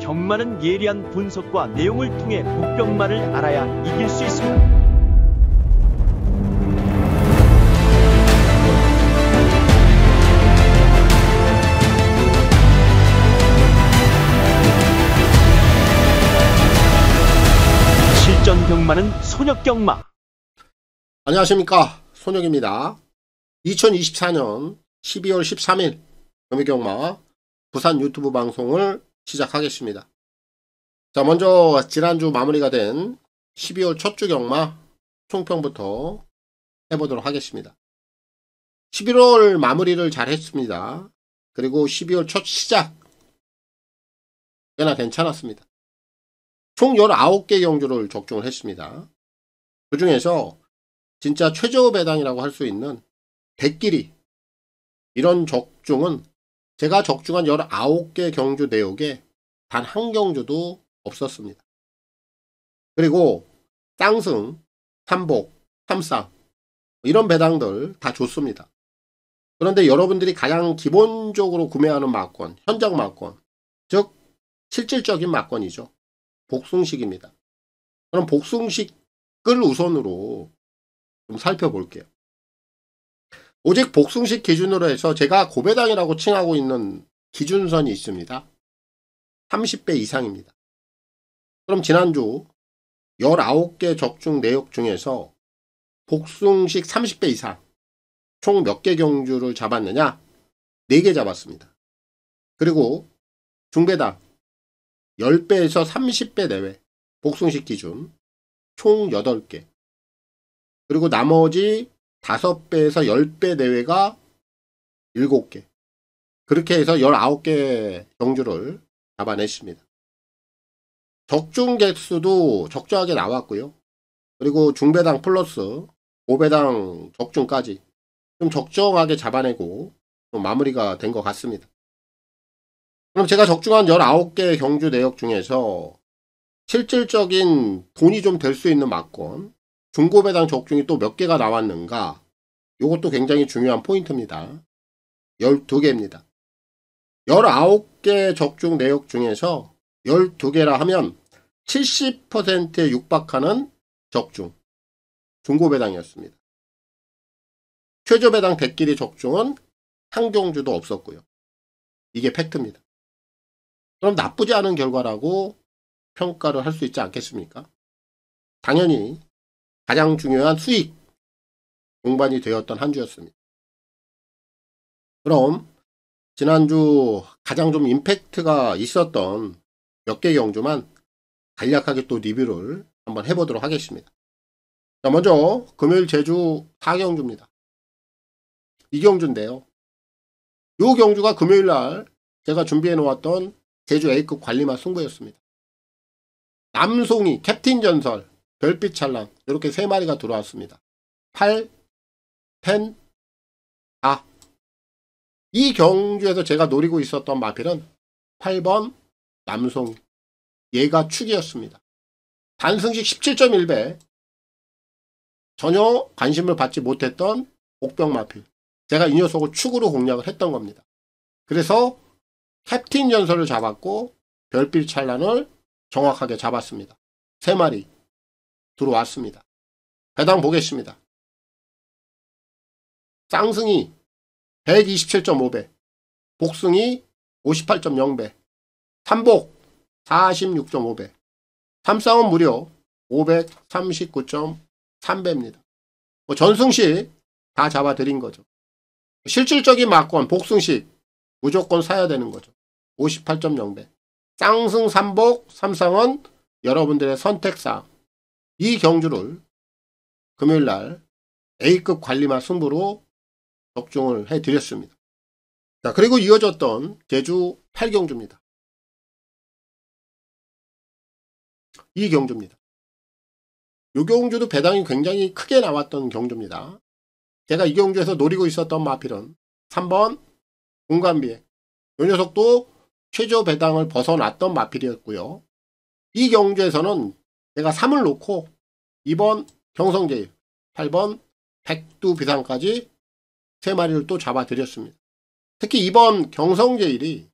경마는 예리한 분석과 내용을 통해 복병마를 알아야 이길 수 있습니다. 실전 경마는 손혁경마. 안녕하십니까, 손혁입니다. 2024년 12월 13일 금요경마 부산 유튜브 방송을 시작하겠습니다. 자, 먼저 지난주 마무리가 된 12월 첫 주 경마 총평부터 해보도록 하겠습니다. 11월 마무리를 잘 했습니다. 그리고 12월 첫 시작 꽤나 괜찮았습니다. 총 19개 경주를 적중을 했습니다. 그 중에서 진짜 최저 배당이라고 할 수 있는 대끼리, 이런 적중은 제가 적중한 19개 경주 내역에 단 한 경주도 없었습니다. 그리고 쌍승, 삼복, 삼쌍 이런 배당들 다 좋습니다. 그런데 여러분들이 가장 기본적으로 구매하는 막권, 현장 막권, 즉 실질적인 막권이죠. 복숭식입니다. 그럼 복숭식을 우선으로 좀 살펴볼게요. 오직 복숭식 기준으로 해서 제가 고배당이라고 칭하고 있는 기준선이 있습니다. 30배 이상입니다. 그럼 지난주 19개 적중 내역 중에서 복숭식 30배 이상 총 몇 개 경주를 잡았느냐? 4개 잡았습니다. 그리고 중배당 10배에서 30배 내외 복숭식 기준 총 8개, 그리고 나머지 5배에서 10배 내외가 7개, 그렇게 해서 19개 경주를 잡아냈습니다. 적중 개수도 적정하게 나왔고요. 그리고 중배당 플러스 고배당 적중까지 좀 적정하게 잡아내고 좀 마무리가 된 것 같습니다. 그럼 제가 적중한 19개 경주 내역 중에서 실질적인 돈이 좀 될 수 있는 막권, 중고배당 적중이 또 몇 개가 나왔는가? 이것도 굉장히 중요한 포인트입니다. 12개입니다. 19개 적중 내역 중에서 12개라 하면 70%에 육박하는 적중, 중고배당이었습니다. 최저배당 대끼리 적중은 한 경주도 없었고요. 이게 팩트입니다. 그럼 나쁘지 않은 결과라고 평가를 할 수 있지 않겠습니까? 당연히 가장 중요한 수익 공반이 되었던 한 주였습니다. 그럼 지난주 가장 좀 임팩트가 있었던 몇 개 경주만 간략하게 또 리뷰를 한번 해보도록 하겠습니다. 자, 먼저 금요일 제주 4경주입니다. 이 경주인데요. 이 경주가 금요일날 제가 준비해 놓았던 제주 A급 관리마 승부였습니다. 남송이, 캡틴 전설, 별빛 찬란 이렇게 3마리가 들어왔습니다. 8, 10, 4. 이 경주에서 제가 노리고 있었던 마필은 8번 남송이, 얘가 축이었습니다. 단승식 17.1배, 전혀 관심을 받지 못했던 옥병 마필, 제가 이 녀석을 축으로 공략을 했던 겁니다. 그래서 캡틴 전설을 잡았고 별빛 찬란을 정확하게 잡았습니다. 3마리 들어왔습니다. 배당 보겠습니다. 쌍승이 127.5배, 복승이 58.0배, 삼복 46.5배, 삼쌍은 무려 539.3배입니다. 전승식 다 잡아드린 거죠. 실질적인 막권 복승식 무조건 사야 되는 거죠. 58.0배. 쌍승, 삼복, 삼쌍은 여러분들의 선택사항. 이 경주를 금요일날 A급 관리마 승부로 적중을 해드렸습니다. 자, 그리고 이어졌던 제주 8경주입니다. 이 경주입니다. 이 경주도 배당이 굉장히 크게 나왔던 경주입니다. 제가 이 경주에서 노리고 있었던 마필은 3번 공간비에, 이 녀석도 최저 배당을 벗어났던 마필이었고요. 이 경주에서는 제가 3을 놓고 2번 경성제일, 8번 백두비상까지 3마리를 또 잡아드렸습니다. 특히 2번 경성제일이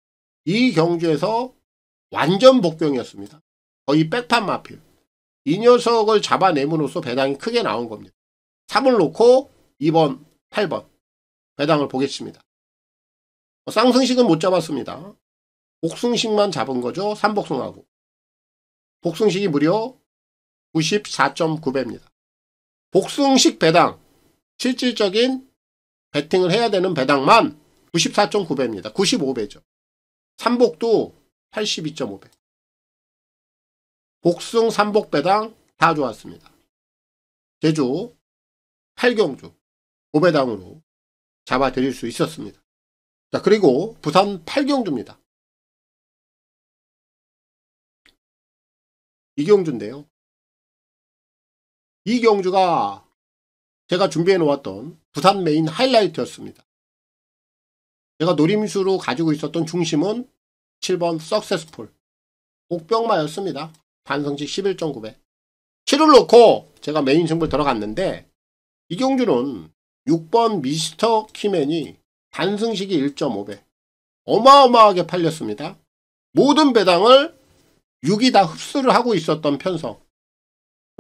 이 경주에서 완전 복병이었습니다. 거의 백판 마필. 이 녀석을 잡아내므로써 배당이 크게 나온 겁니다. 3을 놓고 2번, 8번 배당을 보겠습니다. 쌍승식은 못 잡았습니다. 복승식만 잡은 거죠. 3복승하고. 복승식이 무려 94.9배입니다. 복승식 배당, 실질적인 배팅을 해야 되는 배당만 94.9배입니다. 95배죠. 3복도 82.5배. 복승 3복 배당 다 좋았습니다. 제주 8경주 5배당으로 잡아드릴 수 있었습니다. 자, 그리고 부산 8경주입니다. 이 경주인데요. 이 경주가 제가 준비해 놓았던 부산 메인 하이라이트였습니다. 제가 노림수로 가지고 있었던 중심은 7번 석세스풀 복병마였습니다. 반성식 11.9배. 7을 놓고 제가 메인 승부 들어갔는데 이 경주는 6번 미스터 키맨이 반승식이 1.5배. 어마어마하게 팔렸습니다. 모든 배당을 6이 다 흡수를 하고 있었던 편성.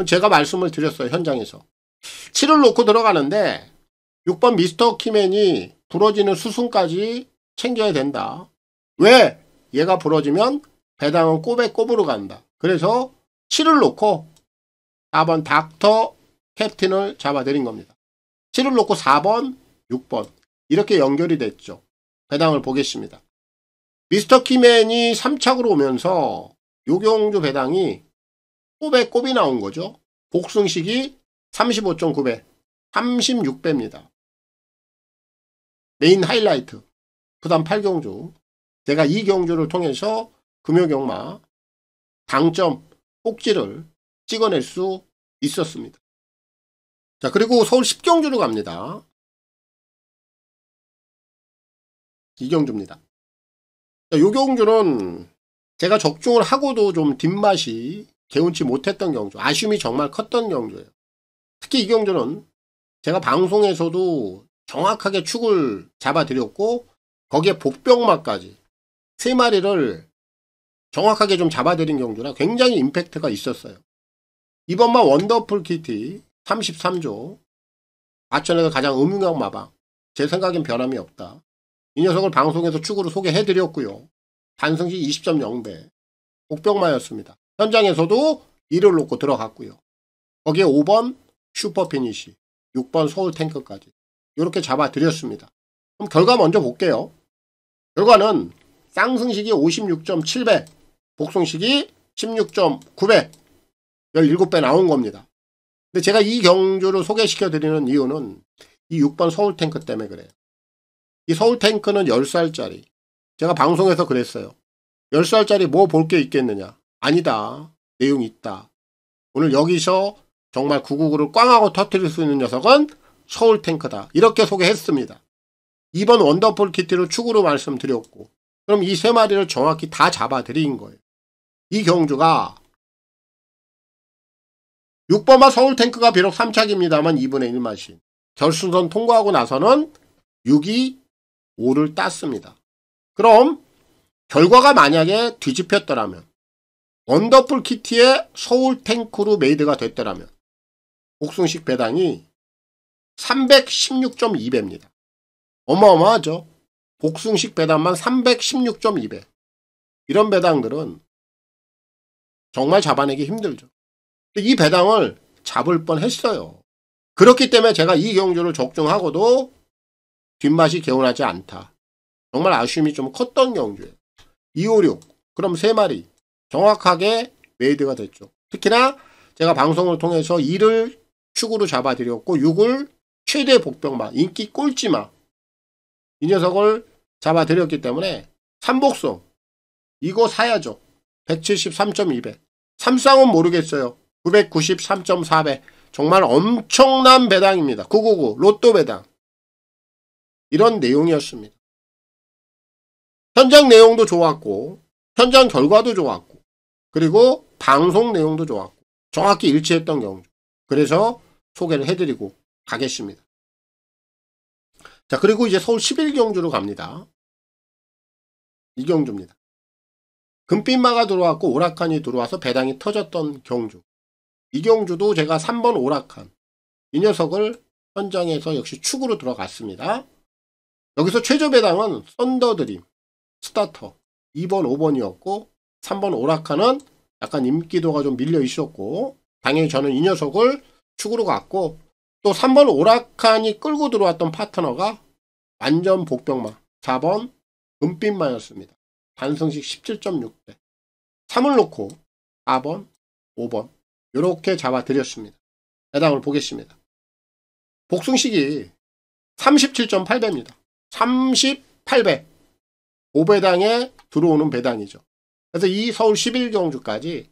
제가 말씀을 드렸어요. 현장에서. 7을 놓고 들어가는데 6번 미스터 키맨이 부러지는 수순까지 챙겨야 된다. 왜? 얘가 부러지면 배당은 꼬배꼬부로 간다. 그래서 7을 놓고 4번 닥터 캡틴을 잡아드린 겁니다. 7을 놓고 4번, 6번 이렇게 연결이 됐죠. 배당을 보겠습니다. 미스터 키맨이 3착으로 오면서 요경주 배당이 꼬배꼬비 나온 거죠. 복승식이 35.9배, 36배입니다. 메인 하이라이트 부산 8경주. 제가 이 경주를 통해서 금요경마 당점 꼭지를 찍어낼 수 있었습니다. 자, 그리고 서울 10경주로 갑니다. 이 경주입니다. 자, 요 경주는 제가 적중을 하고도 좀 뒷맛이 개운치 못했던 경주, 아쉬움이 정말 컸던 경주예요. 특히 이 경주는 제가 방송에서도 정확하게 축을 잡아드렸고 거기에 복병마까지 3마리를 정확하게 좀 잡아드린 경주라 굉장히 임팩트가 있었어요. 이번마 원더풀 키티 33조 과천에서 가장 음흉한 마방. 제 생각엔 변함이 없다. 이 녀석을 방송에서 축으로 소개해드렸고요. 반승식 20.0배 복병마였습니다. 현장에서도 1을 놓고 들어갔고요. 거기에 5번 슈퍼피니시 6번 서울탱크까지 이렇게 잡아드렸습니다. 그럼 결과 먼저 볼게요. 결과는 쌍승식이 56.7배 복승식이 16.9배 17배 나온 겁니다. 근데 제가 이 경주를 소개시켜드리는 이유는 이 6번 서울탱크 때문에 그래요. 이 서울탱크는 10살짜리. 제가 방송에서 그랬어요. 10살짜리 뭐 볼 게 있겠느냐. 아니다. 내용이 있다. 오늘 여기서 정말 999를 꽝하고 터뜨릴 수 있는 녀석은 서울탱크다. 이렇게 소개했습니다. 2번 원더풀 키티로 축으로 말씀드렸고 그럼 이 3마리를 정확히 다 잡아드린 거예요. 이 경주가 6번마 서울탱크가 비록 3착입니다만 2분의 1마신 결승선 통과하고 나서는 6이 5를 땄습니다. 그럼 결과가 만약에 뒤집혔더라면 원더풀 키티의 서울탱크로 메이드가 됐더라면 복승식 배당이 316.2배입니다. 어마어마하죠. 복승식 배당만 316.2배. 이런 배당들은 정말 잡아내기 힘들죠. 이 배당을 잡을 뻔했어요. 그렇기 때문에 제가 이 경주를 적중하고도 뒷맛이 개운하지 않다. 정말 아쉬움이 좀 컸던 경주예요. 256 그럼 3마리 정확하게 메이드가 됐죠. 특히나 제가 방송을 통해서 2를 축으로 잡아드렸고 6을 최대 복병마 인기 꼴찌마 이 녀석을 잡아드렸기 때문에 3복승 이거 사야죠. 173.2배 3쌍은 모르겠어요. 993.4배 정말 엄청난 배당입니다. 999 로또 배당 이런 내용이었습니다. 현장 내용도 좋았고 현장 결과도 좋았고 그리고 방송 내용도 좋았고 정확히 일치했던 경주. 그래서 소개를 해드리고 가겠습니다. 자, 그리고 이제 서울 11경주로 갑니다. 이 경주입니다. 금빛마가 들어왔고 오락칸이 들어와서 배당이 터졌던 경주. 이 경주도 제가 3번 오락칸. 이 녀석을 현장에서 역시 축으로 들어갔습니다. 여기서 최저 배당은 썬더드림, 스타터 2번, 5번이었고 3번 오락칸은 약간 인기도가 좀 밀려 있었고 당연히 저는 이 녀석을 축으로 갔고 또 3번 오락칸이 끌고 들어왔던 파트너가 완전 복병마 4번 금빛마였습니다. 단승식 17.6대 3을 놓고 4번, 5번 이렇게 잡아드렸습니다. 배당을 보겠습니다. 복승식이 37.8배입니다. 38배 5배당에 들어오는 배당이죠. 그래서 이 서울 11경주까지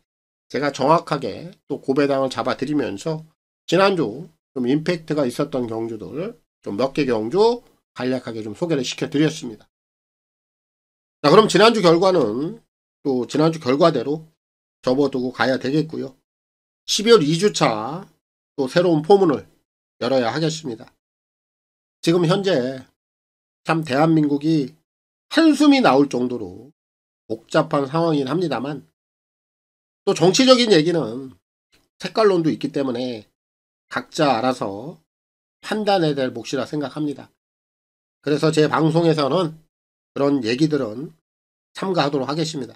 제가 정확하게 또 고배당을 잡아드리면서 지난주 좀 임팩트가 있었던 경주들 좀 몇 개 경주 간략하게 좀 소개를 시켜드렸습니다. 자, 그럼 지난주 결과는 또 지난주 결과대로 접어두고 가야 되겠고요. 12월 2주차 또 새로운 포문을 열어야 하겠습니다. 지금 현재 참 대한민국이 한숨이 나올 정도로 복잡한 상황이긴 합니다만 또 정치적인 얘기는 색깔론도 있기 때문에 각자 알아서 판단해야 될 몫이라 생각합니다. 그래서 제 방송에서는 그런 얘기들은 삼가하도록 하겠습니다.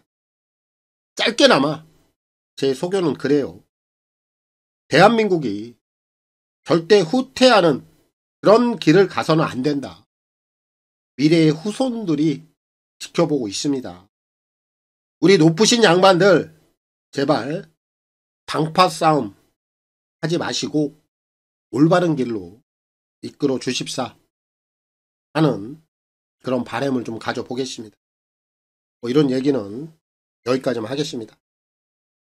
짧게나마 제 소견은 그래요. 대한민국이 절대 후퇴하는 그런 길을 가서는 안 된다. 미래의 후손들이 지켜보고 있습니다. 우리 높으신 양반들 제발 당파 싸움 하지 마시고 올바른 길로 이끌어 주십사 하는 그런 바람을 좀 가져보겠습니다. 뭐 이런 얘기는 여기까지만 하겠습니다.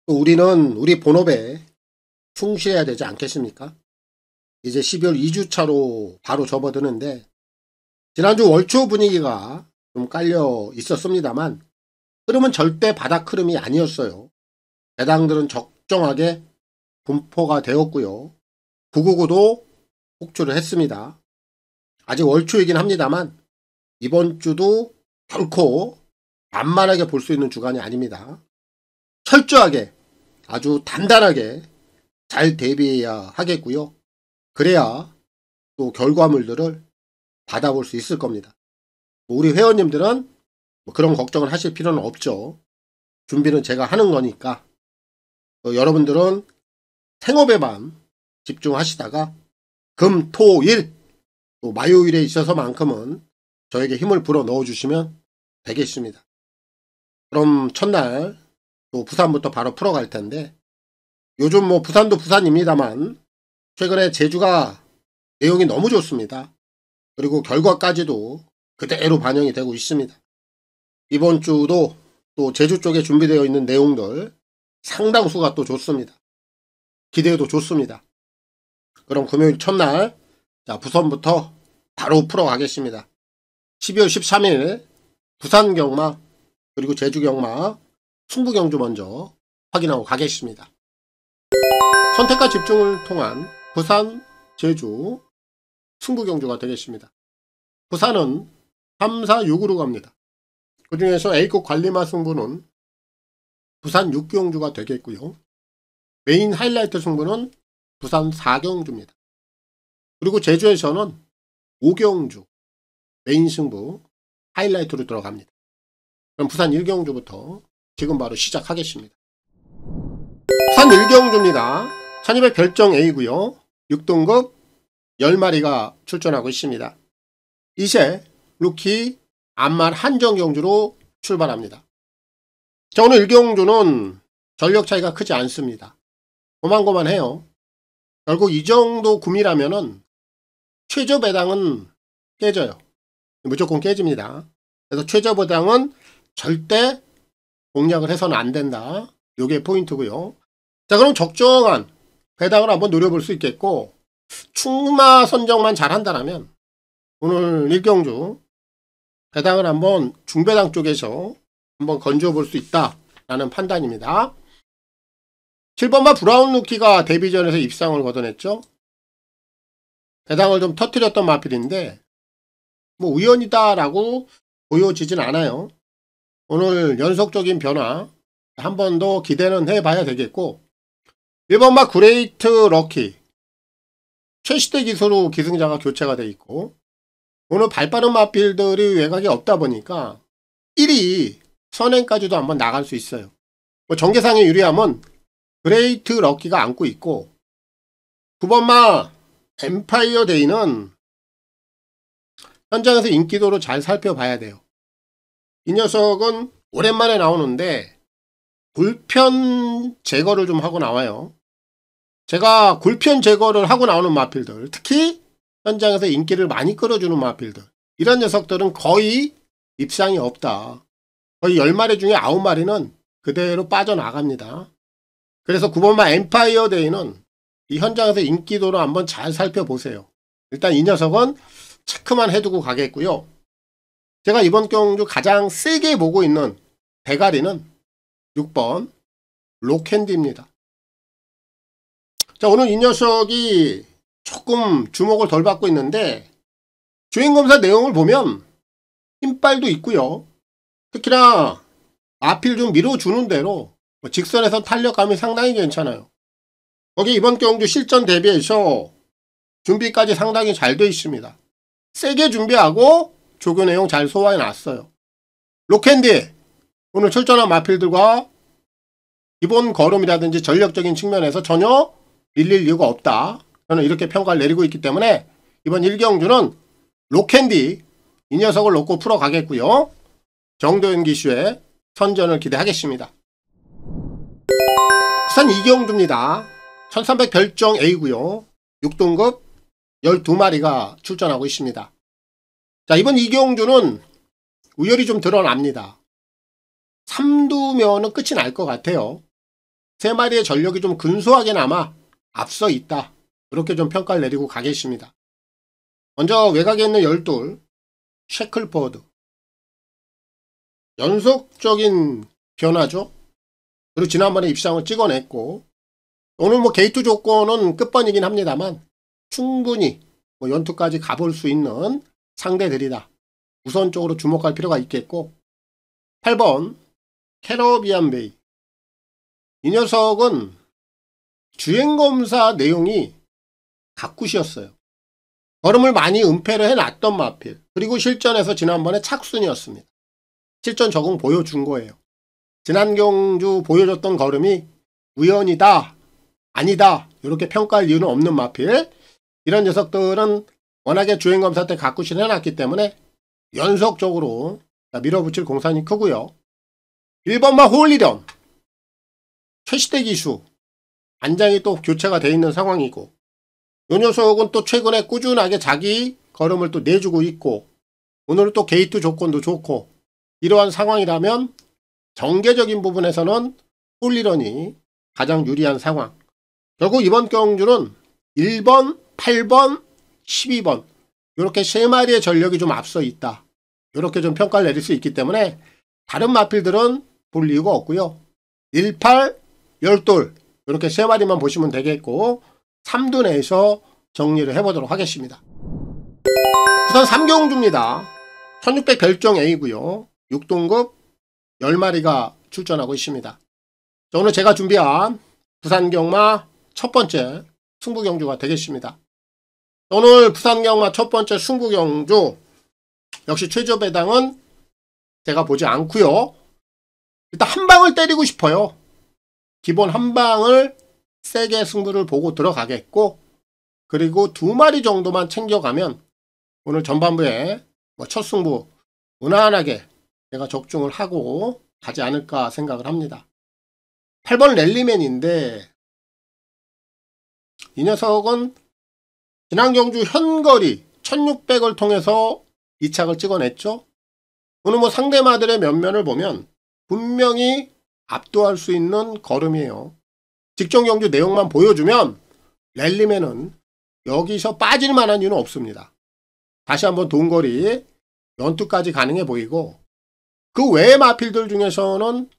또 우리는 우리 본업에 충실해야 되지 않겠습니까? 이제 12월 2주차로 바로 접어드는데 지난주 월초 분위기가 좀 깔려 있었습니다만 흐름은 절대 바닥 흐름이 아니었어요. 배당들은 적정하게 분포가 되었고요. 999도 폭주를 했습니다. 아직 월초이긴 합니다만 이번 주도 결코 만만하게 볼 수 있는 주간이 아닙니다. 철저하게 아주 단단하게 잘 대비해야 하겠고요. 그래야 또 결과물들을 받아볼 수 있을 겁니다. 우리 회원님들은 그런 걱정을 하실 필요는 없죠. 준비는 제가 하는 거니까 여러분들은 생업에만 집중하시다가 금, 토, 일 또 마요일에 있어서만큼은 저에게 힘을 불어 넣어주시면 되겠습니다. 그럼 첫날 또 부산부터 바로 풀어갈 텐데 요즘 뭐 부산도 부산입니다만 최근에 제주가 내용이 너무 좋습니다. 그리고 결과까지도 그대로 반영이 되고 있습니다. 이번 주도 또 제주 쪽에 준비되어 있는 내용들 상당수가 또 좋습니다. 기대도 좋습니다. 그럼 금요일 첫날 자 부산부터 바로 풀어가겠습니다. 12월 13일 부산 경마 그리고 제주 경마 승부 경주 먼저 확인하고 가겠습니다. 선택과 집중을 통한 부산, 제주 승부 경주가 되겠습니다. 부산은 3, 4, 6으로 갑니다. 그 중에서 A급 관리마 승부는 부산 6경주가 되겠고요. 메인 하이라이트 승부는 부산 4경주입니다. 그리고 제주에서는 5경주 메인 승부 하이라이트로 들어갑니다. 그럼 부산 1경주부터 지금 바로 시작하겠습니다. 부산 1경주입니다. 1200 별정 A고요. 6등급 10마리가 출전하고 있습니다. 이세 루키 암말 한정 경주로 출발합니다. 자, 오늘 1경주는 전력 차이가 크지 않습니다. 고만고만해요. 결국 이 정도 구미라면은 최저 배당은 깨져요. 무조건 깨집니다. 그래서 최저 배당은 절대 공략을 해서는 안 된다. 요게 포인트고요. 자, 그럼 적정한 배당을 한번 노려볼 수 있겠고 충마 선정만 잘한다라면 오늘 1경주 배당을 한번 중배당 쪽에서 한번 건져 볼 수 있다라는 판단입니다. 7번마 브라운 루키가 데뷔전에서 입상을 거둬냈죠. 배당을 좀 터뜨렸던 마필인데 뭐 우연이다라고 보여지진 않아요. 오늘 연속적인 변화 한 번 더 기대는 해봐야 되겠고, 1번마 그레이트 럭키 최시대 기수로 기승자가 교체가 돼 있고, 오늘 발빠른 마필들이 외곽이 없다 보니까 1위 선행까지도 한번 나갈 수 있어요. 뭐 전개상의 유리함은 그레이트 럭키가 안고 있고, 9번마 엠파이어 데이는 현장에서 인기도를 잘 살펴봐야 돼요. 이 녀석은 오랜만에 나오는데 굴편 제거를 좀 하고 나와요. 제가 굴편 제거를 하고 나오는 마필들, 특히 현장에서 인기를 많이 끌어주는 마필들, 이런 녀석들은 거의 입상이 없다. 거의 10마리 중에 9마리는 그대로 빠져나갑니다. 그래서 9번마 엠파이어 데이는 이 현장에서 인기도를 한번 잘 살펴보세요. 일단 이 녀석은 체크만 해두고 가겠고요. 제가 이번 경주 가장 세게 보고 있는 대가리는 6번 로캔디입니다. 자, 오늘 이 녀석이 조금 주목을 덜 받고 있는데, 주행검사 내용을 보면 힘빨도 있고요. 특히나 앞을 좀 밀어주는 대로 직선에서 탄력감이 상당히 괜찮아요. 거기 이번 경주 실전 대비해서 준비까지 상당히 잘 되어 있습니다. 세게 준비하고 조교 내용 잘 소화해 놨어요. 로캔디 오늘 출전한 마필들과 기본 걸음이라든지 전력적인 측면에서 전혀 밀릴 이유가 없다. 저는 이렇게 평가를 내리고 있기 때문에 이번 1경주는 로캔디 이 녀석을 놓고 풀어가겠고요. 정도현 기수의 선전을 기대하겠습니다. 부산 2경주입니다. 1300 별정 A고요. 6등급 12마리가 출전하고 있습니다. 자, 이번 2경주는 우열이 좀 드러납니다. 3두면은 끝이 날 것 같아요. 3마리의 전력이 좀 근소하게나마 앞서 있다. 이렇게 좀 평가를 내리고 가겠습니다. 먼저 외곽에 있는 12 셰클포드, 연속적인 변화죠. 그리고 지난번에 입상을 찍어냈고, 오늘 뭐 게이트 조건은 끝번이긴 합니다만 충분히 뭐 연투까지 가볼 수 있는 상대들이다. 우선적으로 주목할 필요가 있겠고, 8번 캐러비안 베이. 이 녀석은 주행검사 내용이 가꾸시였어요. 걸음을 많이 은폐를 해놨던 마필, 그리고 실전에서 지난번에 착순이었습니다. 실전 적응 보여준 거예요. 지난 경주 보여줬던 걸음이 우연이다, 아니다, 이렇게 평가할 이유는 없는 마필. 이런 녀석들은 워낙에 주행검사 때 가꾸시를 해놨기 때문에 연속적으로 밀어붙일 공산이 크고요. 1번마 홀리런 최시대 기수 안장이 또 교체가 돼 있는 상황이고, 이 녀석은 또 최근에 꾸준하게 자기 걸음을 또 내주고 있고, 오늘은 또 게이트 조건도 좋고, 이러한 상황이라면 전개적인 부분에서는 홀리런이 가장 유리한 상황. 결국 이번 경주는 1번, 8번, 12번 이렇게 3마리의 전력이 좀 앞서 있다. 이렇게 좀 평가를 내릴 수 있기 때문에 다른 마필들은 볼 이유가 없고요. 1, 8, 12 이렇게 3마리만 보시면 되겠고, 3두 내에서 정리를 해보도록 하겠습니다. 부산 3경주입니다. 1600 별정 A고요. 6등급 10마리가 출전하고 있습니다. 자, 오늘 제가 준비한 부산경마 첫 번째 승부경주가 되겠습니다. 오늘 부산경마 첫 번째 승부경주 역시 최저 배당은 제가 보지 않고요. 일단 한 방을 때리고 싶어요. 기본 한 방을 세게 승부를 보고 들어가겠고, 그리고 2마리 정도만 챙겨가면 오늘 전반부에 첫 승부 무난하게 제가 적중을 하고 가지 않을까 생각을 합니다. 8번 랠리맨인데, 이 녀석은 지난 경주 현거리 1600을 통해서 2착을 찍어냈죠. 오늘 뭐 상대마들의 면면을 보면 분명히 압도할 수 있는 걸음이에요. 직전 경주 내용만 보여주면 랠리맨은 여기서 빠질 만한 이유는 없습니다. 다시 한번 동거리 연투까지 가능해 보이고, 그 외의 마필들 중에서는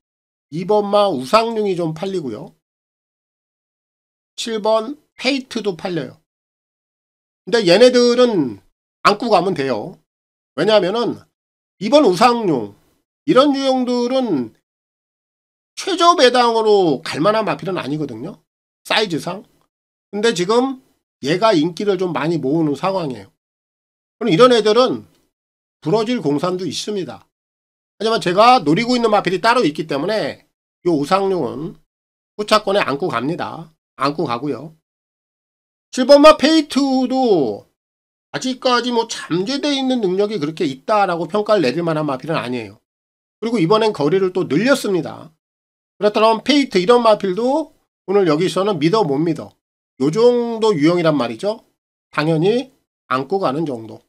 2번마 우상룡이 좀 팔리고요. 7번 페이트도 팔려요. 근데 얘네들은 안고 가면 돼요. 왜냐하면은 2번 우상룡, 이런 유형들은 최저 배당으로 갈만한 마필은 아니거든요. 사이즈상. 근데 지금 얘가 인기를 좀 많이 모으는 상황이에요. 그럼 이런 애들은 부러질 공산도 있습니다. 하지만 제가 노리고 있는 마필이 따로 있기 때문에 이 우상룡은 후차권에 안고 갑니다. 안고 가고요. 7번마 페이트도 아직까지 뭐 잠재되어 있는 능력이 그렇게 있다라고 평가를 내릴 만한 마필은 아니에요. 그리고 이번엔 거리를 또 늘렸습니다. 그렇다면 페이트 이런 마필도 오늘 여기서는 믿어 못 믿어. 요 정도 유형이란 말이죠. 당연히 안고 가는 정도.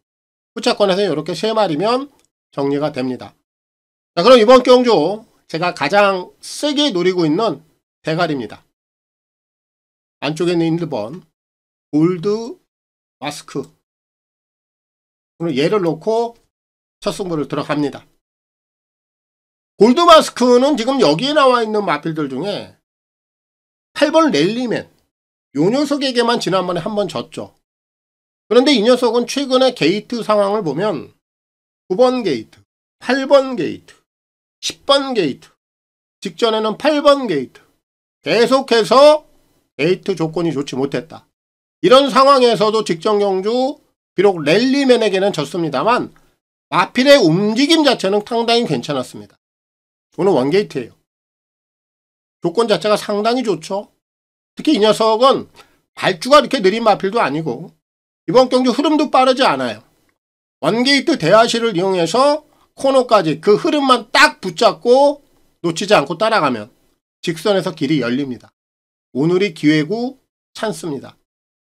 후차권에서 이렇게 3마리면 정리가 됩니다. 자, 그럼 이번 경주 제가 가장 세게 노리고 있는 대가리입니다. 안쪽에 있는 1번 골드 마스크. 오늘 얘를 놓고 첫 승부를 들어갑니다. 골드 마스크는 지금 여기에 나와 있는 마필들 중에 8번 랠리맨 요 녀석에게만 지난번에 한번 졌죠. 그런데 이 녀석은 최근에 게이트 상황을 보면 9번 게이트, 8번 게이트, 10번 게이트, 직전에는 8번 게이트, 계속해서 게이트 조건이 좋지 못했다. 이런 상황에서도 직전 경주 비록 랠리맨에게는 졌습니다만 마필의 움직임 자체는 상당히 괜찮았습니다. 오늘 원게이트예요. 조건 자체가 상당히 좋죠. 특히 이 녀석은 발주가 이렇게 느린 마필도 아니고 이번 경주 흐름도 빠르지 않아요. 원게이트 대하시를 이용해서 코너까지 그 흐름만 딱 붙잡고 놓치지 않고 따라가면 직선에서 길이 열립니다. 오늘이 기회고 찬스입니다.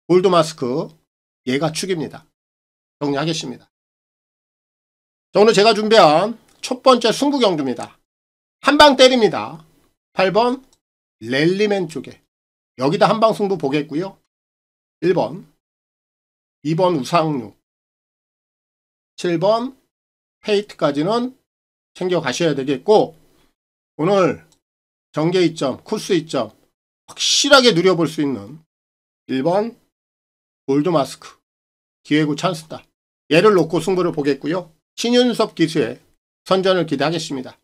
골드마스크 얘가 축입니다. 정리하겠습니다. 자, 오늘 제가 준비한 첫 번째 승부 경주입니다. 한 방 때립니다. 8번 랠리맨 쪽에 여기다 한 방 승부 보겠고요. 1번 2번 우상류 7번 페이트까지는 챙겨 가셔야 되겠고 오늘 전개 이점, 코스 이점 확실하게 누려볼 수 있는 1번 골드마스크 기회고 찬스다. 얘를 놓고 승부를 보겠고요. 신윤섭 기수의 선전을 기대하겠습니다.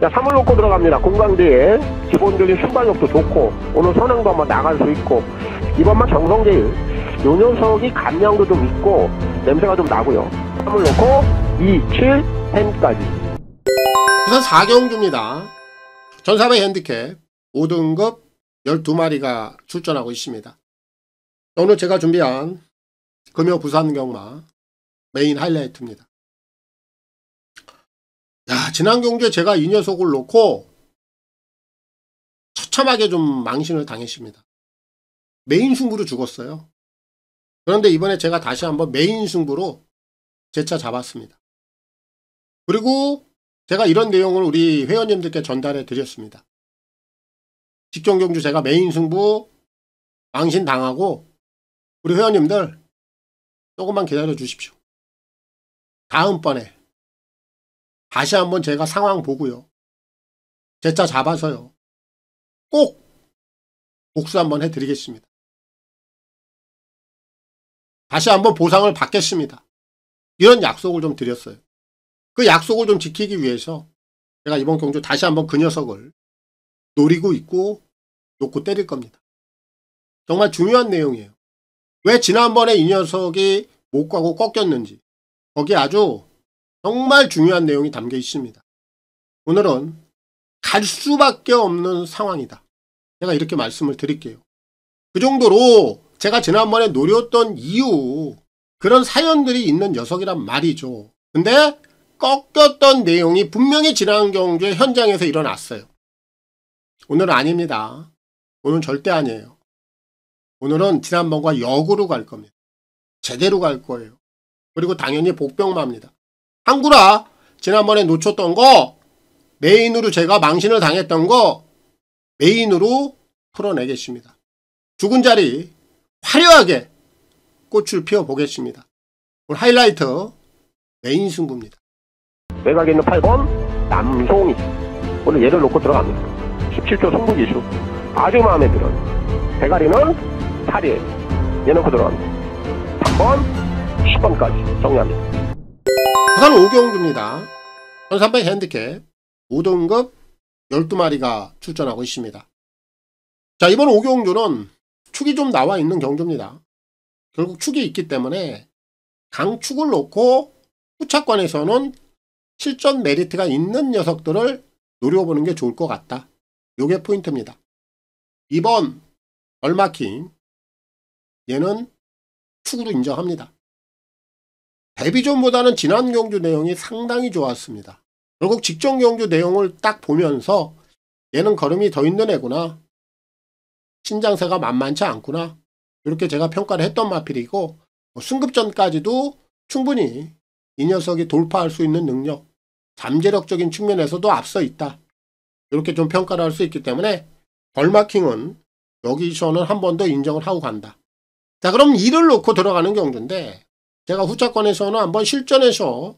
자, 3을 놓고 들어갑니다. 공강대에 기본적인 순발력도 좋고 오늘 선행도 한번 나갈 수 있고 이번만 정성제일 요 녀석이 감량도 좀 있고 냄새가 좀 나고요. 3을 놓고 2, 7, 10까지. 우선 4경주입니다. 전사배 핸디캡 5등급 12마리가 출전하고 있습니다. 오늘 제가 준비한 금요 부산경마 메인 하이라이트입니다. 야, 지난 경주에 제가 이 녀석을 놓고 처참하게 좀 망신을 당했습니다. 메인 승부로 죽었어요. 그런데 이번에 제가 다시 한번 메인 승부로 재차 잡았습니다. 그리고 제가 이런 내용을 우리 회원님들께 전달해 드렸습니다. 직전 경주 제가 메인 승부 망신 당하고 우리 회원님들 조금만 기다려 주십시오. 다음번에 다시 한번 제가 상황 보고요. 재차 잡아서요. 꼭 복수 한번 해드리겠습니다. 다시 한번 보상을 받겠습니다. 이런 약속을 좀 드렸어요. 그 약속을 좀 지키기 위해서 제가 이번 경주 다시 한번 그 녀석을 노리고 있고 놓고 때릴 겁니다. 정말 중요한 내용이에요. 왜 지난번에 이 녀석이 못 가고 꺾였는지 거기에 아주 정말 중요한 내용이 담겨 있습니다. 오늘은 갈 수밖에 없는 상황이다. 제가 이렇게 말씀을 드릴게요. 그 정도로 제가 지난번에 노렸던 이유 그런 사연들이 있는 녀석이란 말이죠. 근데 꺾였던 내용이 분명히 지난 경주의 현장에서 일어났어요. 오늘은 아닙니다. 오늘은 절대 아니에요. 오늘은 지난번과 역으로 갈 겁니다. 제대로 갈 거예요. 그리고 당연히 복병마입니다. 한구라 지난번에 놓쳤던 거 메인으로 제가 망신을 당했던 거 메인으로 풀어내겠습니다. 죽은 자리 화려하게 꽃을 피워보겠습니다. 오늘 하이라이트 메인 승부입니다. 외곽에 있는 8번 남송이 오늘 얘를 놓고 들어갑니다. 17초 승부기수 아주 마음에 들어요. 대가리는 8이에요. 얘 놓고 들어갑니다. 3번 10번까지 정리합니다. 부산 5경주입니다. 1300 핸디캡 5등급 12마리가 출전하고 있습니다. 자, 이번 5경주는 축이 좀 나와 있는 경주입니다. 결국 축이 있기 때문에 강축을 놓고 후차권에서는 실전 메리트가 있는 녀석들을 노려보는 게 좋을 것 같다. 요게 포인트입니다. 2번 얼마킹, 얘는 축으로 인정합니다. 데뷔전보다는 지난 경주 내용이 상당히 좋았습니다. 결국 직전 경주 내용을 딱 보면서 얘는 걸음이 더 있는 애구나, 신장세가 만만치 않구나, 이렇게 제가 평가를 했던 마필이고, 승급전까지도 충분히 이 녀석이 돌파할 수 있는 능력, 잠재력적인 측면에서도 앞서 있다, 이렇게 좀 평가를 할 수 있기 때문에 벌마킹은 여기서는 한 번 더 인정을 하고 간다. 자, 그럼 이를 놓고 들어가는 경주인데, 제가 후차권에서는 한번 실전에서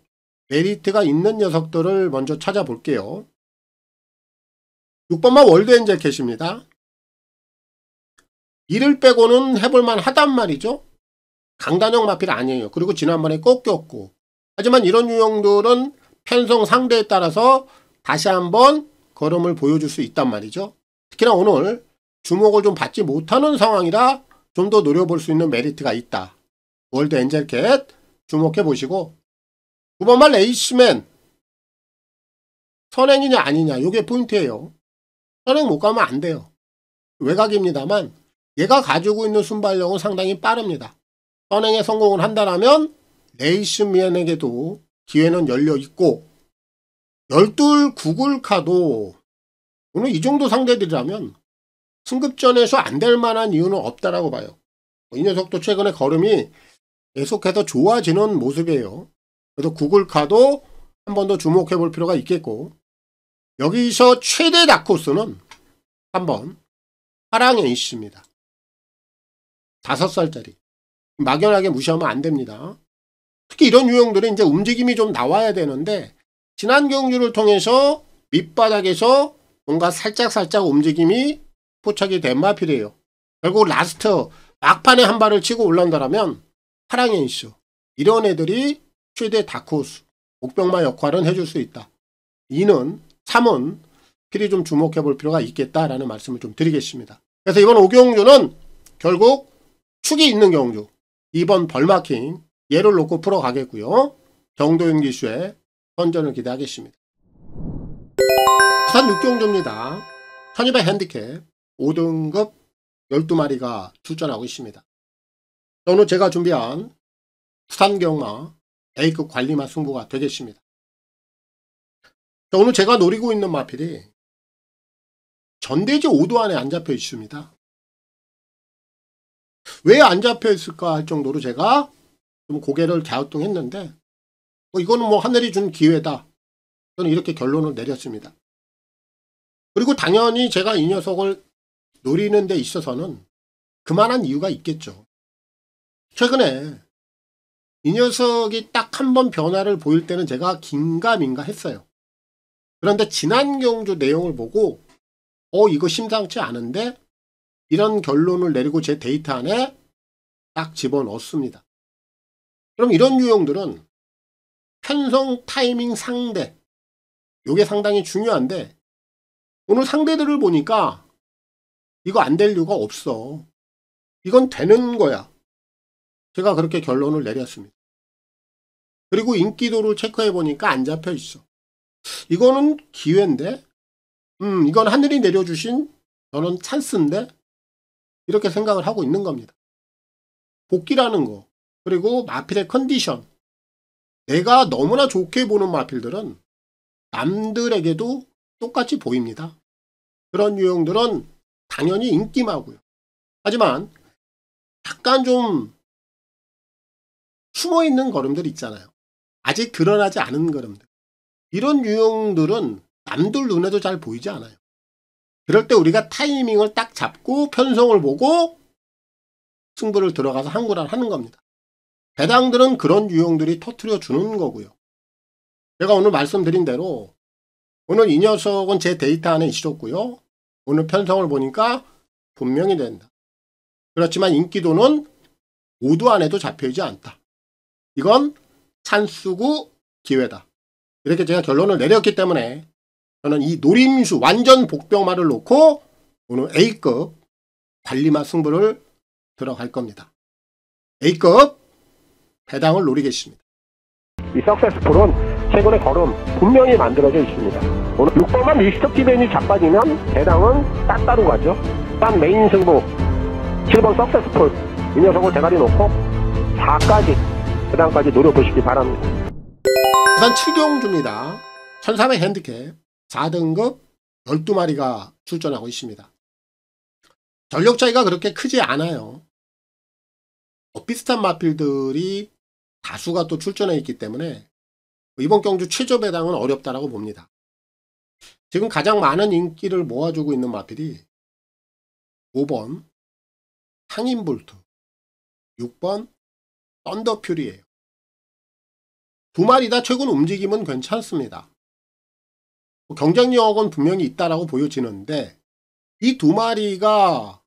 메리트가 있는 녀석들을 먼저 찾아볼게요. 6번마 월드엔젤 캣입니다. 이를 빼고는 해볼만 하단 말이죠. 강단형 마필 아니에요. 그리고 지난번에 꺾였고, 하지만 이런 유형들은 편성 상대에 따라서 다시 한번 걸음을 보여줄 수 있단 말이죠. 특히나 오늘 주목을 좀 받지 못하는 상황이라 좀 더 노려볼 수 있는 메리트가 있다. 월드 엔젤캣 주목해 보시고, 9번말 레이스맨 선행이냐 아니냐, 요게 포인트예요. 선행 못 가면 안 돼요. 외곽입니다만 얘가 가지고 있는 순발력은 상당히 빠릅니다. 선행에 성공을 한다면 레이스맨에게도 기회는 열려 있고, 12 구글카도 오늘 이 정도 상대들이라면 승급전에서 안 될 만한 이유는 없다라고 봐요. 이 녀석도 최근에 걸음이 계속해서 좋아지는 모습이에요. 그래서 구글카도 한 번 더 주목해 볼 필요가 있겠고, 여기서 최대 다크호스는 한번 파랑에 있습니다. 5살짜리. 막연하게 무시하면 안 됩니다. 특히 이런 유형들은 이제 움직임이 좀 나와야 되는데, 지난 경주를 통해서 밑바닥에서 뭔가 살짝살짝 움직임이 포착이 된 마필이에요. 결국 라스트 막판에 한 발을 치고 올라온다면 파랑에 있어. 이런 애들이 최대 다크호스, 옥병마 역할은 해줄 수 있다. 2는 3은 필히 좀 주목해 볼 필요가 있겠다라는 말씀을 좀 드리겠습니다. 그래서 이번 5경주는 결국 축이 있는 경주, 2번 벌마킹, 얘를 놓고 풀어가겠고요. 정도윤 기수의 선전을 기대하겠습니다. 부산 6경주입니다. 1200 핸디캡 5등급 12마리가 출전하고 있습니다. 오늘 제가 준비한 부산경마 A급 관리마 승부가 되겠습니다. 오늘 제가 노리고 있는 마필이 전대지 5도 안에 안 잡혀 있습니다. 왜 안 잡혀 있을까 할 정도로 제가 좀 고개를 갸우뚱했는데, 이거는 뭐 하늘이 준 기회다, 저는 이렇게 결론을 내렸습니다. 그리고 당연히 제가 이 녀석을 노리는 데 있어서는 그만한 이유가 있겠죠. 최근에 이 녀석이 딱 한 번 변화를 보일 때는 제가 긴가민가 했어요. 그런데 지난 경주 내용을 보고 이거 심상치 않은데, 이런 결론을 내리고 제 데이터 안에 딱 집어넣습니다. 그럼 이런 유형들은 편성 타이밍 상대, 요게 상당히 중요한데, 오늘 상대들을 보니까 이거 안 될 이유가 없어. 이건 되는 거야. 제가 그렇게 결론을 내렸습니다. 그리고 인기도를 체크해 보니까 안 잡혀 있어. 이거는 기회인데, 이건 하늘이 내려주신 저는 찬스인데, 이렇게 생각을 하고 있는 겁니다. 복귀라는 거, 그리고 마필의 컨디션, 내가 너무나 좋게 보는 마필들은 남들에게도 똑같이 보입니다. 그런 유형들은 당연히 인기마고요. 하지만 약간 좀 숨어있는 걸음들 있잖아요. 아직 드러나지 않은 걸음들. 이런 유형들은 남들 눈에도 잘 보이지 않아요. 그럴 때 우리가 타이밍을 딱 잡고 편성을 보고 승부를 들어가서 한구란 하는 겁니다. 배당들은 그런 유형들이 터트려 주는 거고요. 제가 오늘 말씀드린 대로 오늘 이 녀석은 제 데이터 안에 있었고요. 오늘 편성을 보니까 분명히 된다. 그렇지만 인기도는 5도 안에도 잡혀있지 않다. 이건 찬스고 기회다. 이렇게 제가 결론을 내렸기 때문에 저는 이 노림수 완전 복병마를 놓고 오늘 A급 관리마 승부를 들어갈 겁니다. A급 배당을 노리겠습니다. 이 석세스풀은 최근에 걸음 분명히 만들어져 있습니다. 오늘 6번만 리스트 기벤이 자빠지면 배당은 따따로 가죠. 딴 메인 승부 7번 석세스풀 이 녀석을 대가리 놓고 4까지 배당까지 노려보시기 바랍니다. 부산 7경주입니다. 1300 핸디캡 4등급 12마리가 출전하고 있습니다. 전력 차이가 그렇게 크지 않아요. 비슷한 마필들이 다수가 또 출전해 있기 때문에 이번 경주 최저 배당은 어렵다라고 봅니다. 지금 가장 많은 인기를 모아주고 있는 마필이 5번 상인볼트, 6번 썬더퓨리예요. 두 마리 다 최근 움직임은 괜찮습니다. 경쟁력은 분명히 있다라고 보여지는데 이 두 마리가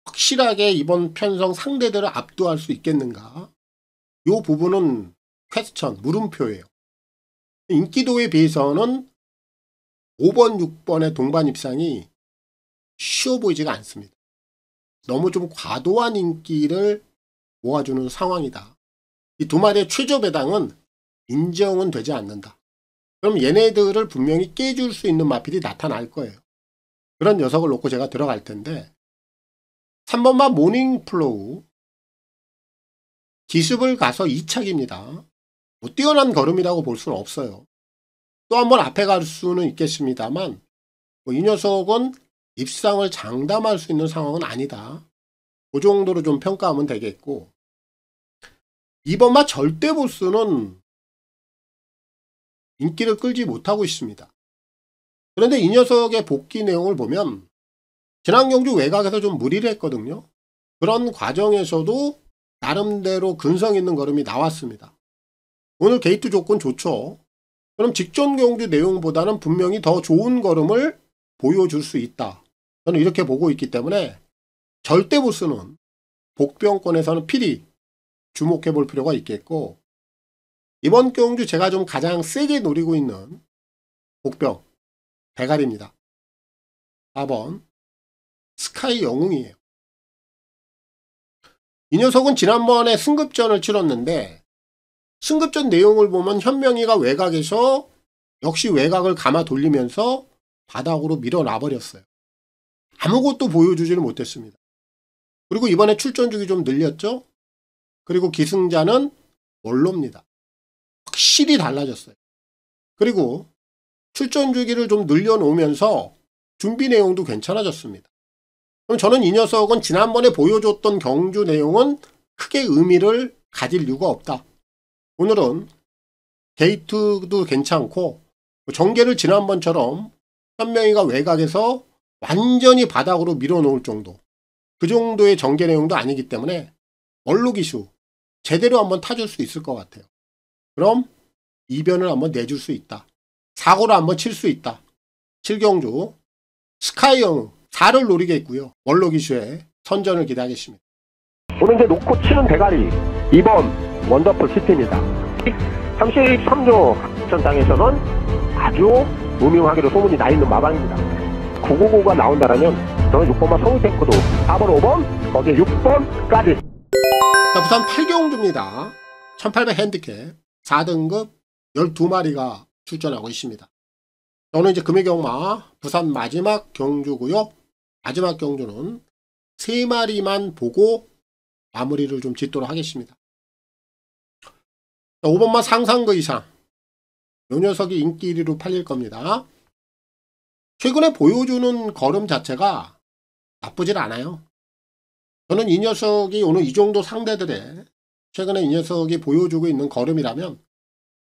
확실하게 이번 편성 상대들을 압도할 수 있겠는가? 이 부분은 퀘스천, 물음표예요. 인기도에 비해서는 5번, 6번의 동반 입상이 쉬워 보이지가 않습니다. 너무 좀 과도한 인기를 모아주는 상황이다. 이 두 마리의 최저 배당은 인정은 되지 않는다. 그럼 얘네들을 분명히 깨줄 수 있는 마필이 나타날 거예요. 그런 녀석을 놓고 제가 들어갈 텐데 3번만 모닝플로우 기습을 가서 2착입니다. 뭐 뛰어난 걸음이라고 볼 수는 없어요. 또 한 번 앞에 갈 수는 있겠습니다만 이 녀석은 입상을 장담할 수 있는 상황은 아니다. 그 정도로 좀 평가하면 되겠고 2번만 절대 보스는 인기를 끌지 못하고 있습니다. 그런데 이 녀석의 복귀 내용을 보면 지난 경주 외곽에서 좀 무리를 했거든요. 그런 과정에서도 나름대로 근성 있는 걸음이 나왔습니다. 오늘 게이트 조건 좋죠. 그럼 직전 경주 내용보다는 분명히 더 좋은 걸음을 보여줄 수 있다. 저는 이렇게 보고 있기 때문에 절대 보스는 복병권에서는 필히 주목해 볼 필요가 있겠고 이번 경주 제가 좀 가장 세게 노리고 있는 복병 대가리입니다. 4번 스카이 영웅이에요. 이 녀석은 지난번에 승급전을 치렀는데 승급전 내용을 보면 현명이가 외곽에서 역시 외곽을 감아 돌리면서 바닥으로 밀어놔 버렸어요. 아무것도 보여주지를 못했습니다. 그리고 이번에 출전 주기 좀 늘렸죠. 그리고 기승자는 원로입니다. 확실히 달라졌어요. 그리고 출전 주기를 좀 늘려놓으면서 준비 내용도 괜찮아졌습니다. 그럼 저는 이 녀석은 지난번에 보여줬던 경주 내용은 크게 의미를 가질 이유가 없다. 오늘은 게이트도 괜찮고 전개를 지난번처럼 현명이가 외곽에서 완전히 바닥으로 밀어놓을 정도 그 정도의 전개 내용도 아니기 때문에 원로 기수 제대로 한번 타줄 수 있을 것 같아요. 그럼 이변을 한번 내줄 수 있다. 사고를 한번 칠 수 있다. 7경주 스카이 영웅 4를 노리겠고요. 원로 기수의 선전을 기대하겠습니다. 오늘 이제 놓고 치는 대가리 2번 원더풀 시티입니다. 33조 합전당에서는 아주 무명하게도 소문이 나 있는 마방입니다. 999가 나온다라면 저는 6번만 성우탱크도 4번, 5번, 거기에 6번까지. 자, 부산 8경주입니다. 1800 핸디캡 4등급 12마리가 출전하고 있습니다. 저는 이제 금의경마 부산 마지막 경주고요. 마지막 경주는 3마리만 보고 마무리를 좀 짓도록 하겠습니다. 자, 5번만 상상그 이상 이 녀석이 인기 1위로 팔릴 겁니다. 최근에 보여주는 걸음 자체가 나쁘질 않아요. 저는 이 녀석이 오늘 이 정도 상대들의 최근에 이 녀석이 보여주고 있는 걸음이라면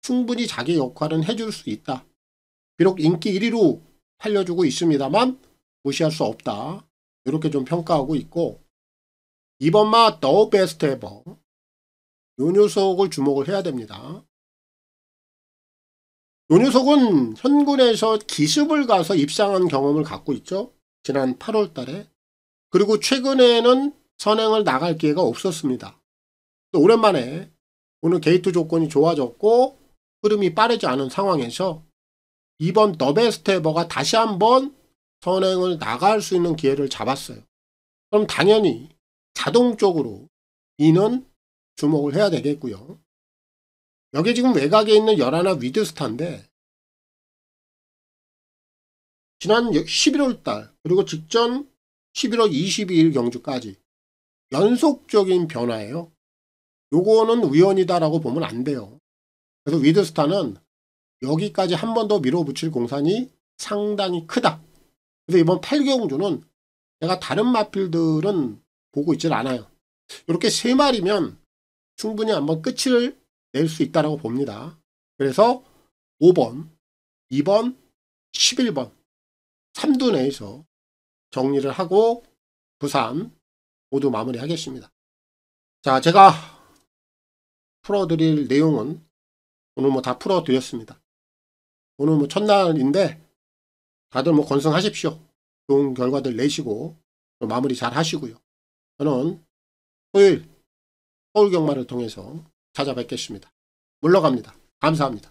충분히 자기 역할은 해줄 수 있다. 비록 인기 1위로 팔려주고 있습니다만 무시할 수 없다. 이렇게 좀 평가하고 있고 2번마 더 베스트 에버 이 녀석을 주목을 해야 됩니다. 이 녀석은 현군에서 기습을 가서 입상한 경험을 갖고 있죠. 지난 8월 달에. 그리고 최근에는 선행을 나갈 기회가 없었습니다. 또 오랜만에 오늘 게이트 조건이 좋아졌고 흐름이 빠르지 않은 상황에서 이번 더 베스트 에버가 다시 한번 선행을 나갈 수 있는 기회를 잡았어요. 그럼 당연히 자동적으로 이는 주목을 해야 되겠고요. 여기 지금 외곽에 있는 열하나 위드스타인데 지난 11월 달 그리고 직전 11월 22일 경주까지 연속적인 변화예요. 요거는 우연이다라고 보면 안 돼요. 그래서 위드스타는 여기까지 한 번 더 밀어붙일 공산이 상당히 크다. 그래서 이번 8경주는 제가 다른 마필들은 보고 있질 않아요. 이렇게 3마리면 충분히 한번 끝을 낼 수 있다고 봅니다. 그래서 5번, 2번, 11번 3두 내에서 정리를 하고 부산 모두 마무리하겠습니다. 자, 제가 풀어드릴 내용은 오늘 뭐 다 풀어드렸습니다. 오늘 뭐 첫날인데 다들 뭐 건승하십시오. 좋은 결과들 내시고 마무리 잘 하시고요. 저는 토요일 서울 경마를 통해서 찾아뵙겠습니다. 물러갑니다. 감사합니다.